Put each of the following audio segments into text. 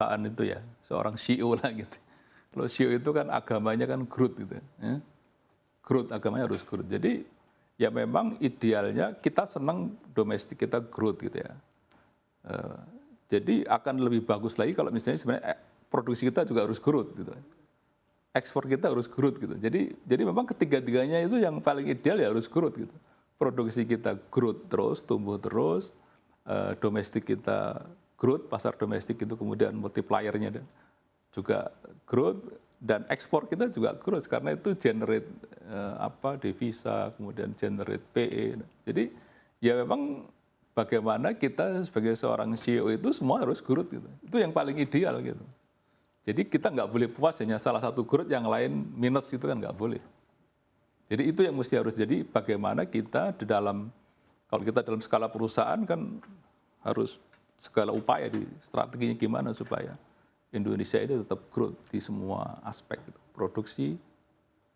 perusahaan itu ya, seorang CEO lah gitu. Kalau CEO itu kan agamanya kan growth gitu ya. Growth, agamanya harus growth. Jadi ya memang idealnya kita senang domestik kita growth gitu ya. Eh, jadi akan lebih bagus lagi kalau misalnya sebenarnya produksi kita juga harus growth gitu. Ekspor kita harus growth gitu. Jadi memang ketiga-tiganya itu yang paling ideal ya harus growth gitu. Produksi kita growth terus, tumbuh terus, domestik kita growth, pasar domestik itu kemudian multipliernya juga growth, dan ekspor kita juga growth karena itu generate devisa, kemudian generate PE. Jadi ya memang bagaimana kita sebagai seorang CEO itu semua harus growth gitu. Itu yang paling ideal gitu. Jadi kita nggak boleh puas hanya salah satu growth, yang lain minus, itu kan nggak boleh. Jadi itu yang mesti harus jadi bagaimana kita di dalam, kalau kita dalam skala perusahaan kan harus segala upaya di strateginya gimana supaya Indonesia ini tetap growth di semua aspek gitu. Produksi,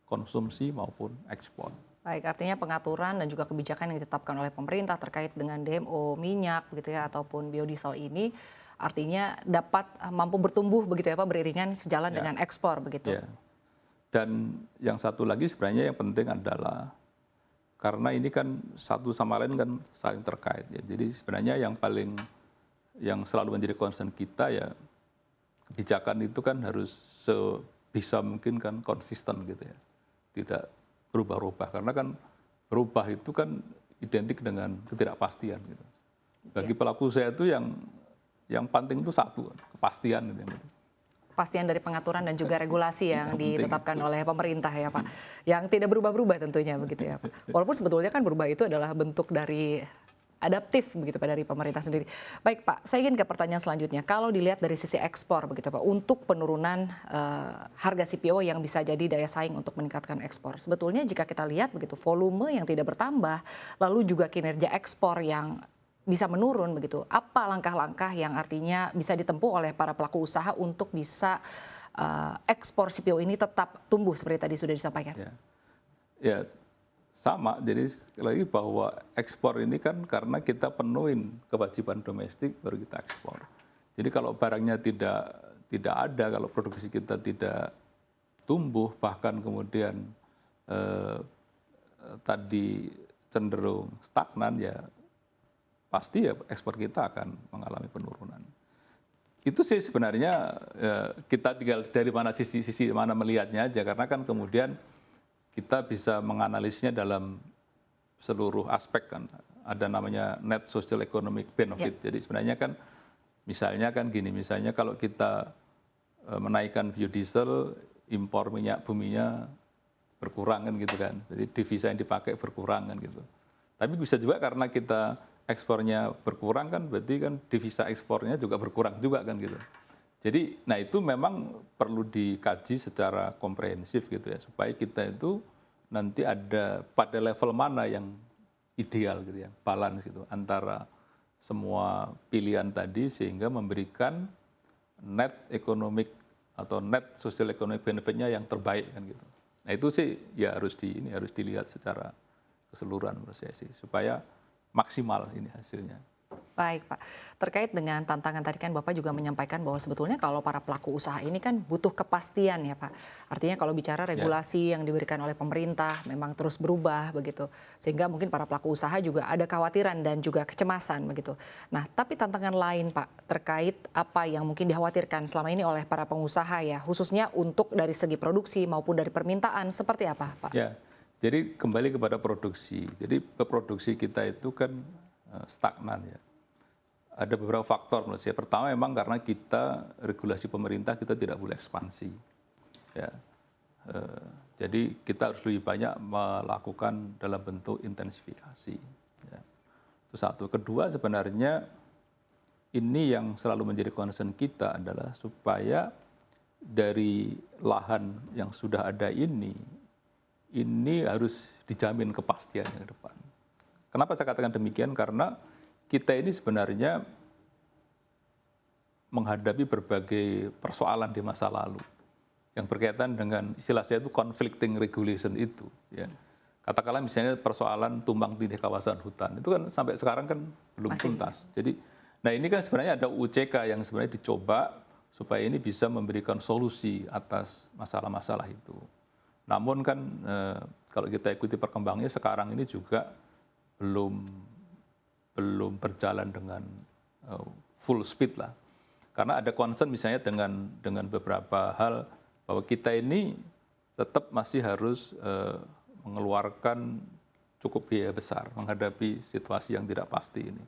konsumsi maupun ekspor. Baik, artinya pengaturan dan juga kebijakan yang ditetapkan oleh pemerintah terkait dengan DMO minyak begitu ya ataupun biodiesel ini artinya dapat mampu bertumbuh begitu ya Pak, beriringan sejalan Ya. dengan ekspor begitu. Ya. Dan yang satu lagi sebenarnya yang penting adalah karena ini kan satu sama lain kan saling terkait ya. Jadi sebenarnya yang selalu menjadi concern kita ya, kebijakan itu kan harus sebisa mungkin kan konsisten gitu ya. Tidak berubah-ubah karena kan berubah itu kan identik dengan ketidakpastian gitu. Bagi pelaku usaha itu yang penting itu satu, kepastian gitu. Kepastian dari pengaturan dan juga regulasi yang ditetapkan penting. oleh pemerintah ya Pak. Yang tidak berubah-berubah tentunya begitu ya Pak. Walaupun sebetulnya kan berubah itu adalah bentuk dari adaptif begitu Pak dari pemerintah sendiri. Baik Pak, saya ingin ke pertanyaan selanjutnya. Kalau dilihat dari sisi ekspor begitu Pak, untuk penurunan harga CPO yang bisa jadi daya saing untuk meningkatkan ekspor. Sebetulnya jika kita lihat begitu volume yang tidak bertambah, lalu juga kinerja ekspor yang bisa menurun begitu. Apa langkah-langkah yang artinya bisa ditempuh oleh para pelaku usaha untuk bisa ekspor CPO ini tetap tumbuh seperti tadi sudah disampaikan? Ya, sama. Jadi sekali lagi bahwa ekspor ini kan karena kita penuhin kewajiban domestik baru kita ekspor. Jadi kalau barangnya tidak ada, kalau produksi kita tidak tumbuh, bahkan kemudian tadi cenderung stagnan, ya pasti ya ekspor kita akan mengalami penurunan. Itu sih sebenarnya kita tinggal dari mana sisi mana melihatnya aja, karena kan kemudian kita bisa menganalisnya dalam seluruh aspek kan. Ada namanya net social economic benefit. Jadi sebenarnya kan misalnya kan gini, misalnya kalau kita menaikkan biodiesel, impor minyak buminya berkurang kan gitu kan. Jadi devisa yang dipakai berkurang kan gitu. Tapi bisa juga karena kita ekspornya berkurang kan, berarti kan devisa ekspornya juga berkurang juga kan gitu. Jadi, nah itu memang perlu dikaji secara komprehensif gitu ya, supaya kita itu nanti ada pada level mana yang ideal gitu ya, balance gitu antara semua pilihan tadi sehingga memberikan net economic atau net social economic benefitnya yang terbaik kan gitu. Nah itu sih ya harus dilihat secara keseluruhan menurut saya sih, supaya maksimal ini hasilnya. Baik Pak, terkait dengan tantangan tadi kan Bapak juga menyampaikan bahwa sebetulnya kalau para pelaku usaha ini kan butuh kepastian ya Pak. Artinya kalau bicara regulasi yang diberikan oleh pemerintah memang terus berubah begitu. Sehingga mungkin para pelaku usaha juga ada kekhawatiran dan juga kecemasan begitu. Nah tapi tantangan lain Pak terkait apa yang mungkin dikhawatirkan selama ini oleh para pengusaha ya, khususnya untuk dari segi produksi maupun dari permintaan, seperti apa Pak? Ya, jadi kembali kepada produksi. Jadi produksi kita itu kan stagnan ya. Ada beberapa faktor menurut saya. Pertama memang karena kita regulasi pemerintah kita tidak boleh ekspansi. Ya. Jadi kita harus lebih banyak melakukan dalam bentuk intensifikasi. Ya. Itu satu. Kedua sebenarnya ini yang selalu menjadi concern kita adalah supaya dari lahan yang sudah ada ini harus dijamin kepastiannya ke depan. Kenapa saya katakan demikian? Karena kita ini sebenarnya menghadapi berbagai persoalan di masa lalu yang berkaitan dengan istilah saya itu conflicting regulation itu. Ya. Katakanlah misalnya persoalan tumpang tindih kawasan hutan, itu kan sampai sekarang kan belum tuntas. Jadi, nah ini kan sebenarnya ada UCK yang sebenarnya dicoba supaya ini bisa memberikan solusi atas masalah-masalah itu. Namun kan kalau kita ikuti perkembangannya sekarang ini juga belum berjalan dengan full speed lah. Karena ada concern misalnya dengan beberapa hal bahwa kita ini tetap masih harus mengeluarkan cukup biaya besar menghadapi situasi yang tidak pasti ini.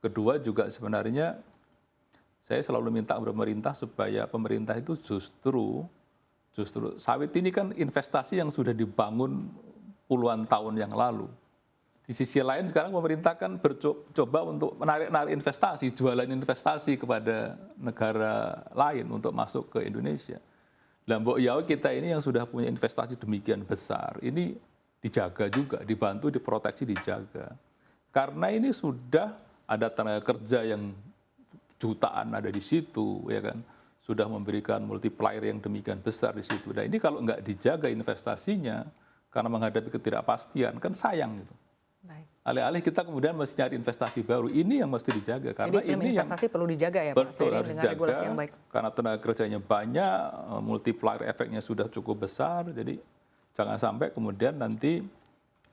Kedua juga sebenarnya saya selalu minta kepada pemerintah supaya pemerintah itu justru sawit ini kan investasi yang sudah dibangun puluhan tahun yang lalu. Di sisi lain sekarang pemerintah kan bercoba untuk menarik investasi, jualan investasi kepada negara lain untuk masuk ke Indonesia. Lah mbok yau kita ini yang sudah punya investasi demikian besar, ini dijaga juga, dibantu, diproteksi, dijaga. Karena ini sudah ada tenaga kerja yang jutaan ada di situ, ya kan, sudah memberikan multiplier yang demikian besar di situ. Dan ini kalau nggak dijaga investasinya, karena menghadapi ketidakpastian, kan sayang gitu. Baik. Alih-alih kita kemudian mesti nyari investasi baru, ini yang mesti dijaga. Karena jadi ini investasi perlu dijaga ya Pak, betul, harus dengan dijaga, regulasi yang baik. karena tenaga kerjanya banyak, multiplier efeknya sudah cukup besar, jadi jangan sampai kemudian nanti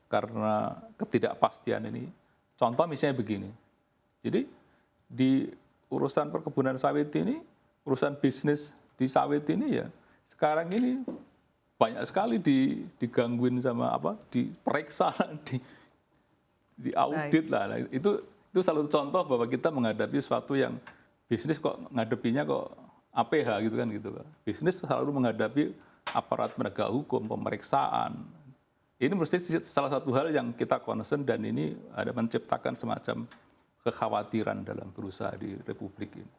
karena ketidakpastian ini, contoh misalnya begini, jadi di urusan perkebunan sawit ini, urusan bisnis di sawit ini ya, sekarang ini banyak sekali digangguin sama diperiksa, di audit lah. Nah, itu salah satu contoh bahwa kita menghadapi sesuatu yang bisnis kok ngadepinya kok APH gitu kan gitu. Bisnis selalu menghadapi aparat penegak hukum, pemeriksaan. Ini mesti salah satu hal yang kita concern dan ini ada menciptakan semacam kekhawatiran dalam berusaha di Republik ini.